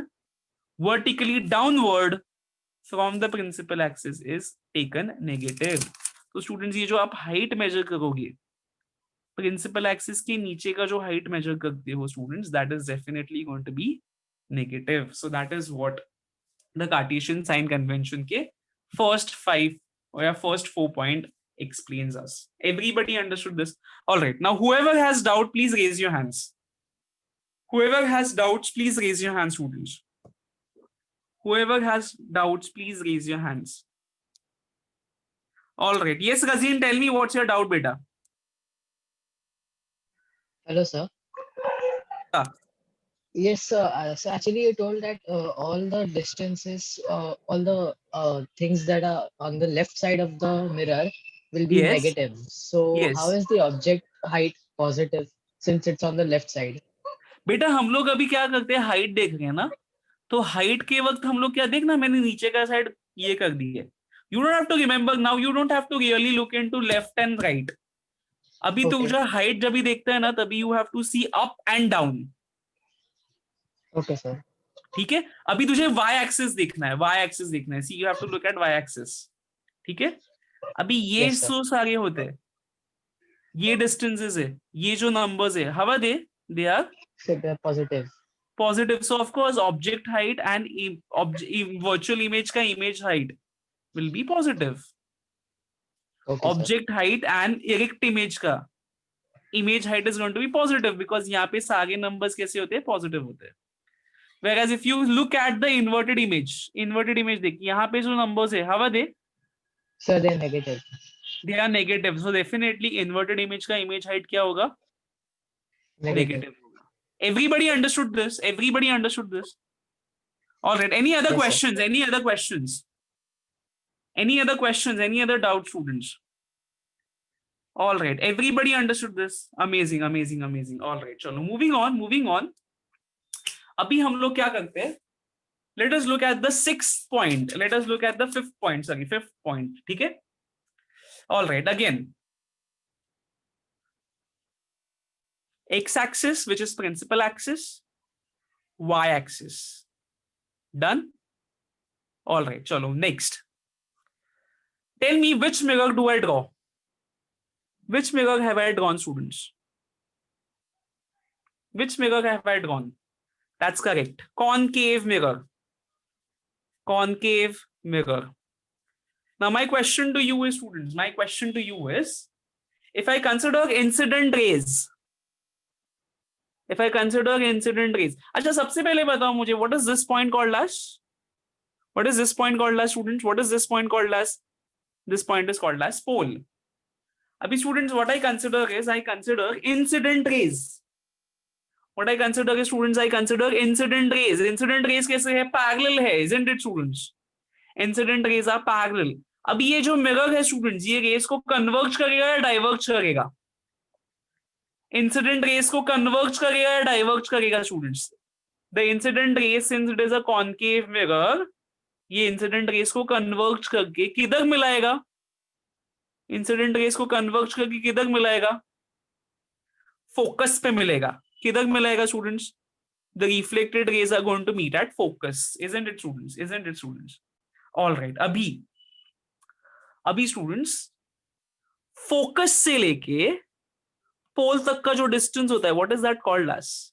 Speaker 1: vertically downward from the principal axis is taken negative. तो students ये जो आप height measure करोगे, principal axis के नीचे का जो height measure करते हो students, that is definitely going to be negative. So that is what the Cartesian sign convention के first 5 or first 4 point explains us. Everybody understood this? All right. Now whoever has doubt, please raise your hands. Whoever has doubts, please raise your hands, students. Whoever has doubts, please raise your hands. All right. Yes, Razeen, tell me what's your doubt, beta.
Speaker 2: Hello, sir.
Speaker 1: Yeah.
Speaker 2: Yes, sir. So actually, you told that all the distances, all the things that are on the left side of the mirror will be
Speaker 1: Yes.
Speaker 2: negative. So how
Speaker 1: Yes.
Speaker 2: is the object height positive since it's on the left side?
Speaker 1: बेटा हम लोग अभी क्या करते हैं, height देख रहे हैं ना, तो हाइट के वक्त हम लोग क्या देखना, मैंने नीचे का साइड ये कर दी है. You don't have to remember now, you don't have to really look into left and right. अभी तो
Speaker 2: Okay.
Speaker 1: जो हाइट जब भी देखता है ना, तभी you have to see up and down.
Speaker 2: Okay, sir.
Speaker 1: ठीक है. अभी तुझे वाई एक्सिस देखना है, वाई एक्सिस देखना है. See you have to look at Y axis. ठीक है. अभी ये
Speaker 2: Yes, sir.
Speaker 1: सो सारे होते हैं, ये डिस्टेंसेस है, ये जो नंबर्स है, हवा they are
Speaker 2: So they're positive.
Speaker 1: positive. So of course object height and virtual image का image height will be positive.
Speaker 2: Okay, sir.
Speaker 1: Object height and erect image का image height is going to be positive because यहाँ पे सारे numbers कैसे होते हैं, positive होते हैं. Whereas if you look at the inverted image देख, यहाँ पे जो numbers है, हवा दे,
Speaker 2: So they're negative.
Speaker 1: they are negative. So definitely inverted image का image height क्या होगा,
Speaker 2: Negative.
Speaker 1: negative होगा. Everybody understood this? Everybody understood this? All right. Any other
Speaker 2: Yes, sir.
Speaker 1: questions? Any other questions? Any other questions? Any other doubt, students? All right. Everybody understood this? Amazing, amazing, amazing. All right. चलो, moving on, moving on. अभी हम लोग क्या करते हैं? Let us look at the sixth point. Let us look at the fifth point. Sorry, fifth point. ठीक है? All right. Again, x-axis, which is principal axis, y-axis. Done? All right. चलो, next. Tell me which mirror do I draw? Which mirror have I drawn, students? Which mirror have I drawn? That's correct. Concave mirror. Concave mirror. Now, my question to you is, students, my question to you is, if I consider incident rays, अच्छा सबसे पहले बताओ मुझे, what is this point called as? What is this point called as, students? What is this point called as? This point is called as pole. Abhi students, what I consider is, I consider incident rays. What I consider is, students, I consider incident rays. Incident rays कैसे है? Parallel है, isn't it, students? Incident rays are parallel. अभी ये जो mirror है, students, ये rays को converge करेगा या diverge करेगा? Incident rays को converge करेगा या diverge करेगा, students? The incident rays, since it is a concave mirror, ये इंसिडेंट रेस को कन्वर्ज करके किधर मिलाएगा? इंसिडेंट रेस को कन्वर्ज करके किधर मिलाएगा? फोकस पे मिलेगा. किधर मिलाएगा, students? The reflected rays are going to meet at focus, isn't it, students? Isn't it, students? All right. अभी स्टूडेंट्स, फोकस से लेके पोल तक का जो डिस्टेंस होता है, what is that called as?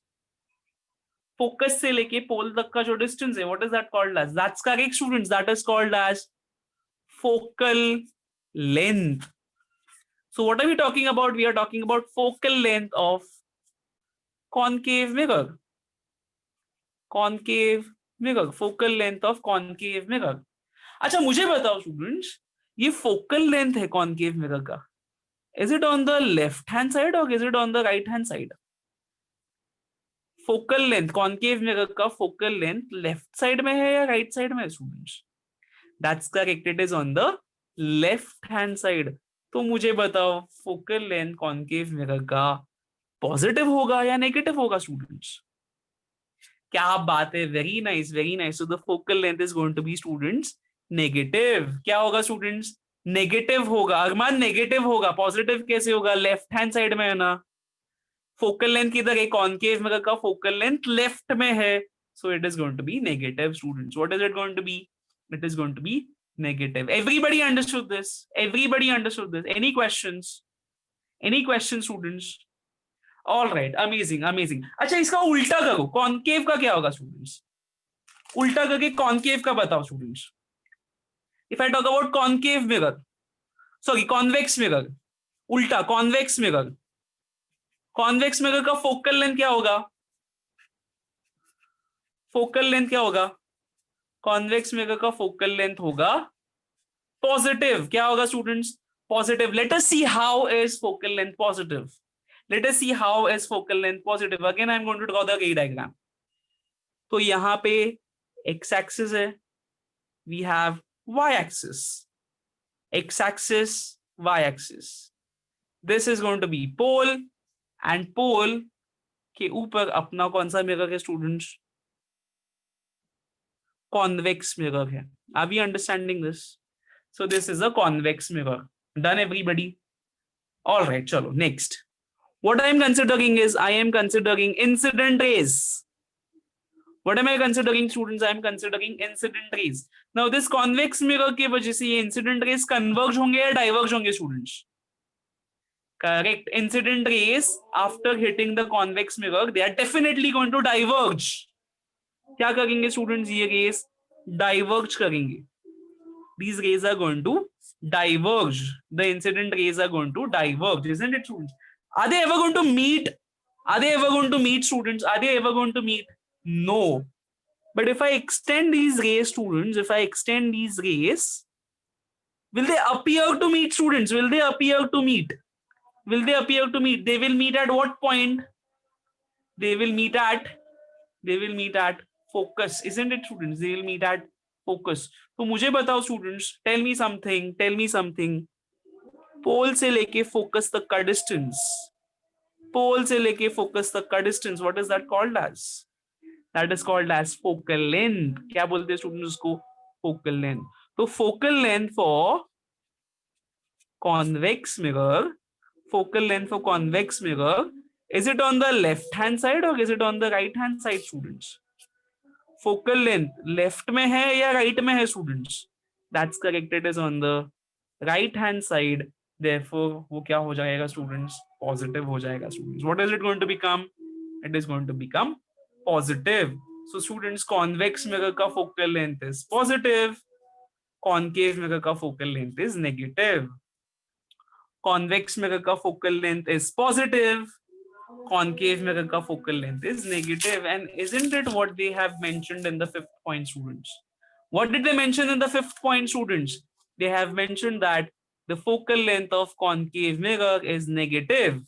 Speaker 1: Focus से लेके पोल तक का जो डिस्टेंस है, what is that called as? That's correct, students. That is called as focal length. So what are we talking about? We are talking about focal length of concave mirror. Concave mirror. Focal length of concave mirror. अच्छा मुझे बताओ students, ये focal length है concave mirror का. Is it on the left hand side or is it on the right hand side? Focal length, concave mirror का focal length left side में है या राइट साइड में है, students? That's correct, it is on the left hand side. तो मुझे बताओ, focal length concave mirror का पॉजिटिव होगा या नेगेटिव होगा, स्टूडेंट्स? क्या बात है, very nice, very nice. So the focal length is going to be, students, negative. क्या होगा, स्टूडेंट्स? नेगेटिव होगा. अरमान, नेगेटिव होगा. पॉजिटिव कैसे होगा? लेफ्ट हैंड साइड में है ना. फोकल लेंथ किधर है? कॉन्केव मिरर का फोकल लेंथ लेफ्ट में है. So it is going to be negative, students. What is it going to be? It is going to be negative. Everybody understood this? Everybody understood this? Any questions? Any questions, students? All right, amazing, amazing. अच्छा, इसका उल्टा करो. Concave का क्या होगा, students? उल्टा करके concave का बताओ, students. If I talk about concave mirror, sorry, convex mirror, उल्टा convex mirror. Convex mirror का फोकल लेंथ क्या होगा? फोकल लेंथ क्या होगा? कॉन्वेक्स मिरर का फोकल लेंथ होगा पॉजिटिव. क्या होगा students? Positive. Let us see how is focal length positive. Let us see how is focal length positive. Again I am going to draw the ray diagram. तो यहां पे X axis है, we have Y axis. X axis, Y axis. This is going to be pole, and पोल के ऊपर अपना कौन सा mirror है स्टूडेंट्स? कॉन्वेक्स मिरर है. Are we understanding this? So this is a convex mirror. Done everybody? All right, chalo, next. What I am considering is I am considering incident rays. What am I considering, students? I am considering incident rays. Now this convex mirror की वजह से ये incident rays converge होंगे या diverge होंगे students? Correct. Incident rays after hitting the convex mirror, they are definitely going to diverge. क्या करेंगे students? ये rays diverge करेंगे. These rays are going to diverge. The incident rays are going to diverge, isn't it, students? Are they ever going to meet? Are they ever going to meet, students? Are they ever going to meet? No. But if I extend these rays, students, if I extend these rays, will they appear to meet, students? Will they appear to meet? Will they appear to meet? They will meet at what point? They will meet at focus, isn't it, students? They will meet at focus. तो मुझे बताओ students, tell me something. पोल से लेके focus तक का distance, पोल से लेके focus तक का distance, what is that called as? That is called as focal length. क्या बोलते हैं स्टूडेंट्स उसको? Focal length. तो focal length for convex mirror, focal length for convex mirror, is it on the left hand side or is it on the right hand side, students? Focal length left में है या right में है students? That's correct, it is on the right hand side. Therefore वो क्या हो जाएगा students? Positive हो जाएगा students. What is it going to become? It is going to become positive. So students, convex mirror का focal length is positive, concave mirror का focal length is negative. Convex mirror का focal length is positive, concave mirror ka focal length is negative. And isn't it what they have mentioned in the 5th point, students? What did they mention in the 5th point, students? They have mentioned that the focal length of concave mirror is negative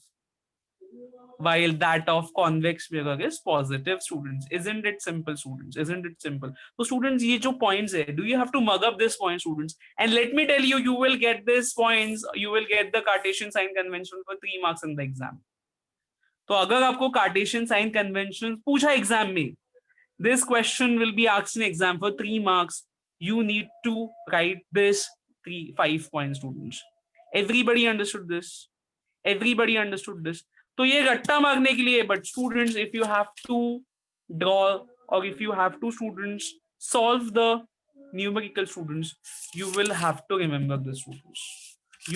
Speaker 1: while that of convex mirror is positive, students. Isn't it simple, students? Isn't it simple? So students, ye jo points hai, do you have to mug up this point, students? And let me tell you, you will get these points, you will get the Cartesian sign convention for 3 marks in the exam. तो अगर आपको Cartesian sign convention पूछा exam में, this question will be asked in exam for 3 marks. You need to write this 5 points, students. Everybody understood this? Everybody understood this? तो ये रट्टा मारने के लिए, but students, if you have to draw or if you have to, students, solve the numerical, students, you will have to remember this, students.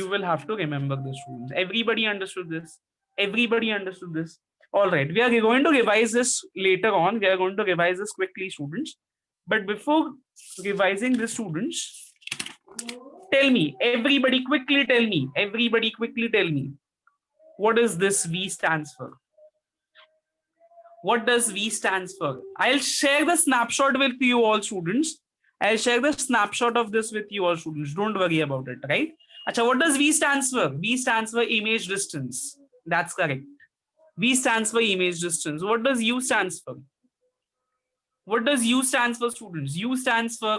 Speaker 1: You will have to remember this, students. Everybody understood this? Everybody understood this? All right, we are going to revise this later on. We are going to revise this quickly, students. But before revising this, students, tell me, everybody quickly tell me, what is this V stands for? What does V stands for? I'll share the snapshot with you all, students. I'll share the snapshot of this with you all, students. Don't worry about it, right? Acha, what does V stands for? V stands for image distance. That's correct. V stands for image distance. What does U stands for? What does U stands for, students? U stands for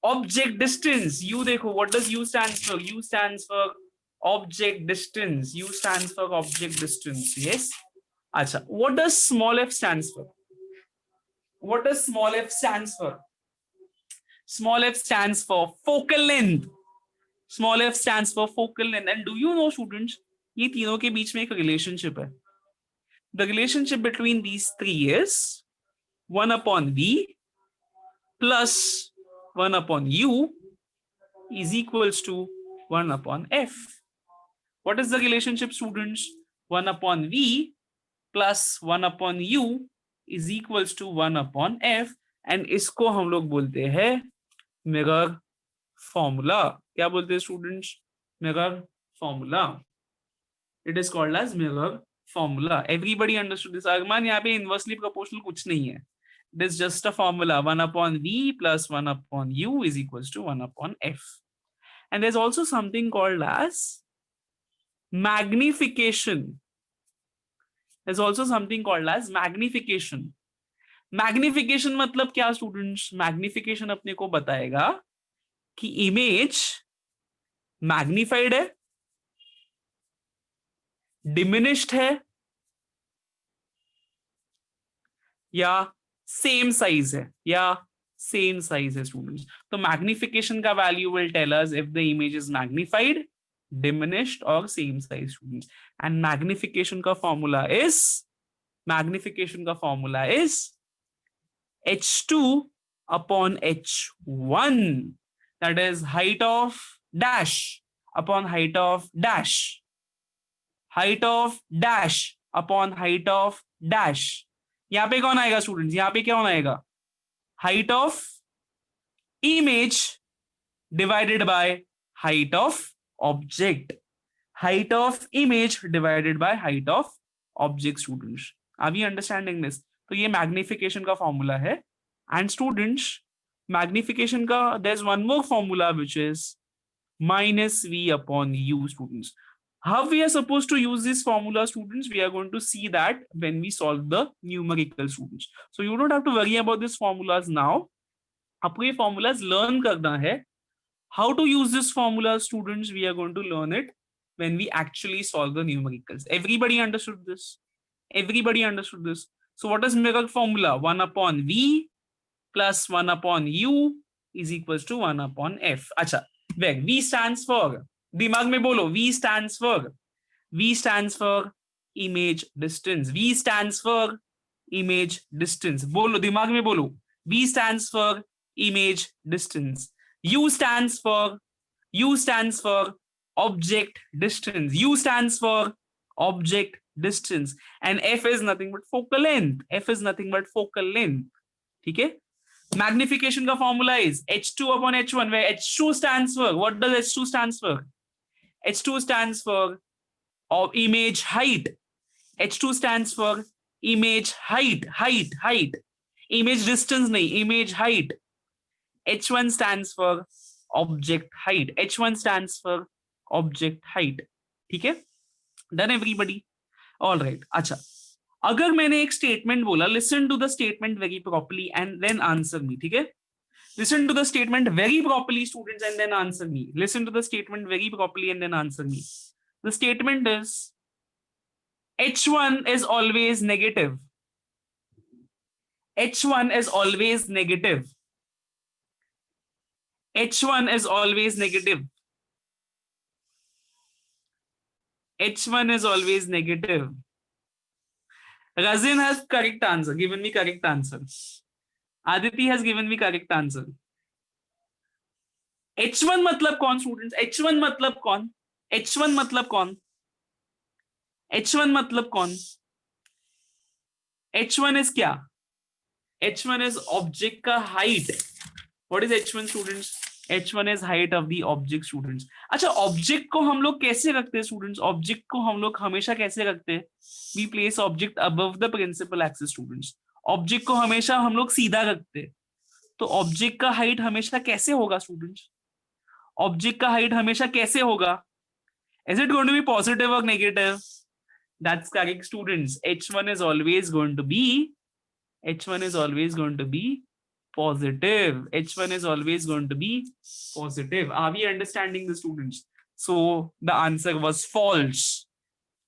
Speaker 1: object distance. U dekho, what does U stands for? U stands for object distance. U stands for object distance. Yes. Acha, what does small f stands for? What does small f stands for? Small f stands for focal length. Small f stands for focal length. And do you know, students, ये तीनों के बीच में एक relationship है. The relationship between these three is 1 upon V plus 1 upon U is equals to 1 upon F. What is the relationship, students? 1 upon V plus 1 upon U is equals to 1 upon F. And इसको हम लोग बोलते हैं mirror formula. क्या बोलते हैं students? Mirror formula. It is called as mirror formula. Everybody understood this? Arman, यहाँ पे inversely proportional कुछ नहीं है. It is just a formula, 1 upon V plus 1 upon U is equals to 1 upon F. And there's also something called as magnification. There's also something called as magnification. Magnification मतलब क्या students? Magnification अपने को बताएगा कि image magnified है, diminished है, या same size है, या सेम साइज है स्टूडेंट्स. तो मैग्निफिकेशन का value will tell us if the image is magnified, diminished और same size students. And magnification का formula is h2 upon h1, that is height of dash upon height of dash, height of dash upon height of dash. यहां पे कौन आएगा students? यहां पे कौन आएगा? Height of image divided by height of object. Height of image divided by height of object students. Are we understanding this? तो ये मैग्निफिकेशन का फॉर्मूला है. एंड स्टूडेंट्स मैग्निफिकेशन का there is one more formula which is -v upon u students. How we are supposed to use this formula students? We are going to see that when we solve the numerical students. So you don't have to worry about these formulas now. आपको ये formulas learn करना है. How to use this formula students? We are going to learn it when we actually solve the numericals. Everybody understood this? Everybody understood this? So what is numerical formula? 1 upon v plus 1 upon u is equals to 1 upon f. अच्छा, where v stands for, दिमाग में बोलो, v stands for image distance. V stands for image distance. बोलो, दिमाग में बोलो. V stands for image distance. U stands for object distance. U stands for object distance. And f is nothing but focal length. ठीक है? Magnification का formula is h2 upon h1, where h2 stands for, what does h2 stands for? h2 stands for image height. h2 stands for image height. Image distance नहीं, image height. h1 stands for object height. h1 stands for object height. ठीक है? Done everybody? All right. अच्छा, अगर मैंने एक statement बोला, listen to the statement very properly and then answer me. ठीक है? Listen to the statement very properly students and then answer me. Listen to the statement very properly and then answer me. The statement is h1 is always negative. h1 is always negative. h1 is always negative. h1 is always negative. Razin has correct answer, given me correct answer. Aditi has given me correct answer. h1 मतलब कौन students? h1 मतलब कौन? h1 मतलब कौन? h1 मतलब कौन? h1 is क्या? h1 is object का height. What is h1 students? h1 is height of the object students. अच्छा, ऑब्जेक्ट को हम लोग कैसे रखते हैं स्टूडेंट्स? ऑब्जेक्ट को हम लोग हमेशा कैसे रखते हैं? We place object above the principal axis students. Object को हमेशा हम लोग सीधा रखते हैं. तो ऑब्जेक्ट का हाइट हमेशा कैसे होगा स्टूडेंट्स? ऑब्जेक्ट का हाइट हमेशा कैसे होगा? Is it going to be positive or negative? That's correct students. h1 is always going to be positive. h1 is always going to be positive. Are we understanding the students? So the answer was false.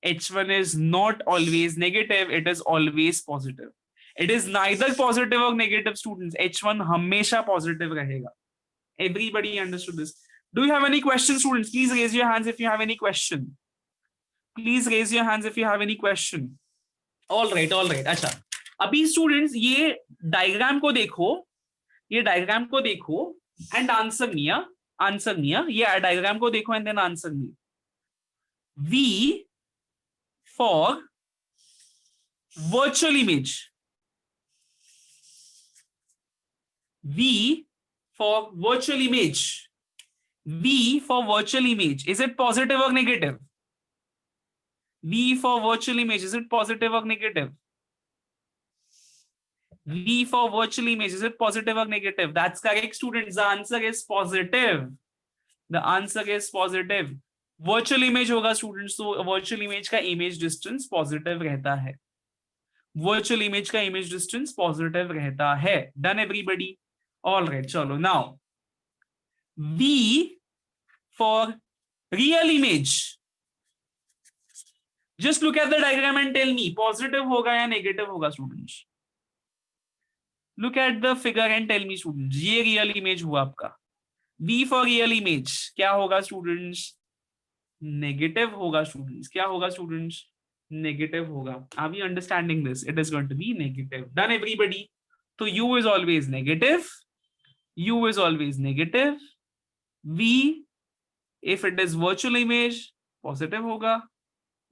Speaker 1: h1 is not always negative, it is always positive. It is neither positive or negative students. h1 हमेशा positive रहेगा. Everybody understood this? Do you have any questions students? Please raise your hands if you have any question. Please raise your hands if you have any question. All right. अच्छा, अभी students ये diagram को देखो and answer me. ये diagram को देखो and then answer me. V for virtual image. V for virtual image. V for virtual image. Is it positive or negative? V for virtual image. Is it positive or negative? V for virtual image, is it positive or negative? That's correct, students. The answer is positive. The answer is positive. Virtual image होगा students, तो virtual image का image distance positive रहता है. Virtual image का image distance positive रहता है. Done everybody? All right, चलो. Now, V for real image. Just look at the diagram and tell me positive होगा या negative होगा students. Look at the figure and tell me students. ये real image हुआ आपका. V for real image क्या होगा students? Negative होगा students. क्या होगा students? Negative होगा. Are we understanding this? It is going to be negative. Done everybody? So U is always negative. U is always negative. V, if it is virtual image, positive होगा.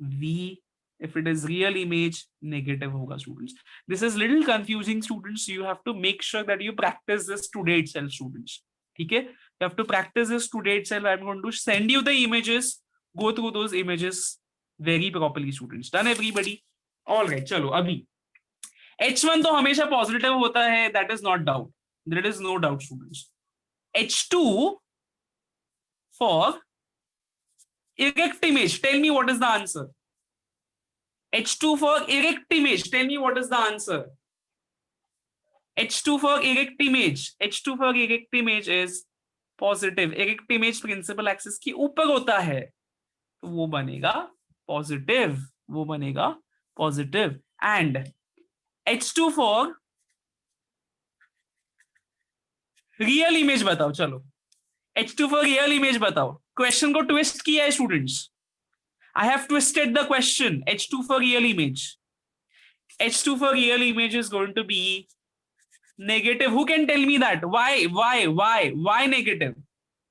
Speaker 1: V, if it is real image, negative hoga, students. This is little confusing, students. You have to make sure that you practice this today itself, students. Okay? You have to practice this today itself. I'm going to send you the images. Go through those images very properly, students. Done everybody? All right, chalo, abhi. H1 तो हमेशा positive होता है. That is not doubt. There is no doubt, students. H2 for erect image. Tell me what is the answer. H2 for erect image. Tell me what is the answer. H2 for erect image. H2 for erect image is positive. Erect image principal axis की ऊपर होता है, तो वो बनेगा positive. वो बनेगा positive. And H2 for real image बताओ. चलो. H2 for real image बताओ. Question को twist किया है students. I have twisted the question. H2 for real image. H2 for real image is going to be negative. Who can tell me that? Why negative?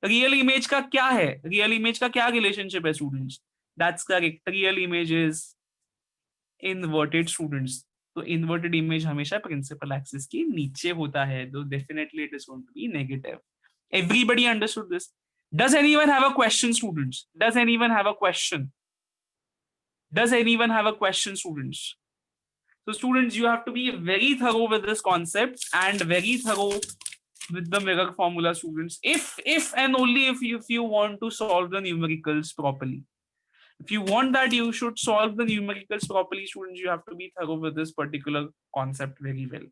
Speaker 1: Real image का क्या है? Real image का क्या relationship है, students? That's correct. Real image is inverted, students. So inverted image हमेशा principal axis के नीचे होता है. So definitely it is going to be negative. Everybody understood this? Does anyone have a question, students? Does anyone have a question? Does anyone have a question, students? So students, you have to be very thorough with this concept and very thorough with the mirror formula, students. If and only if you want to solve the numericals properly. If you want that you should solve the numericals properly, students, you have to be thorough with this particular concept very well.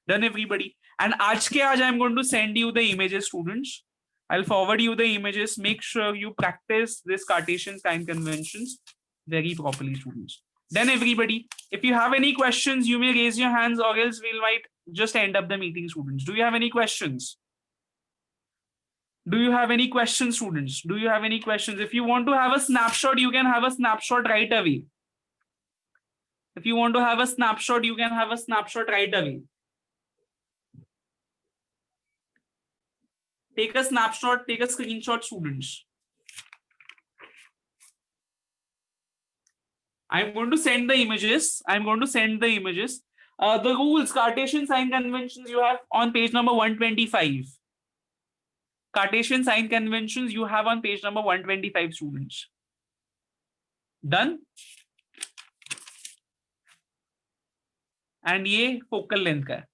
Speaker 1: Done everybody? And aaj ke aaj I'm going to send you the images, students. I'll forward you the images. Make sure you practice this Cartesian sign conventions very properly, students. Then everybody, if you have any questions, you may raise your hands or else we might just end up the meeting, students. Do you have any questions? Do you have any questions, students? Do you have any questions? If you want to have a snapshot, you can have a snapshot right away. If you want to have a snapshot, you can have a snapshot right away. Take a snapshot, take a screenshot, students. I'm going to send the images. I'm going to send the images. The rules, Cartesian sign conventions you have on page number 125. Cartesian sign conventions you have on page number 125, students. Done? And ये focal length का है.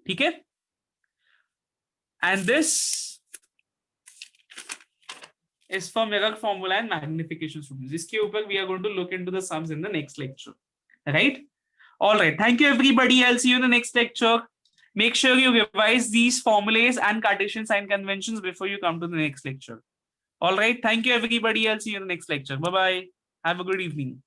Speaker 1: ठीक है? And this is for mirror formula and magnification, students. इसके ऊपर we are going to look into the sums in the next lecture. Right? All right. Thank you, everybody. I'll see you in the next lecture. Make sure you revise these formulas and Cartesian sign conventions before you come to the next lecture. All right. Thank you, everybody. I'll see you in the next lecture. Bye-bye. Have a good evening.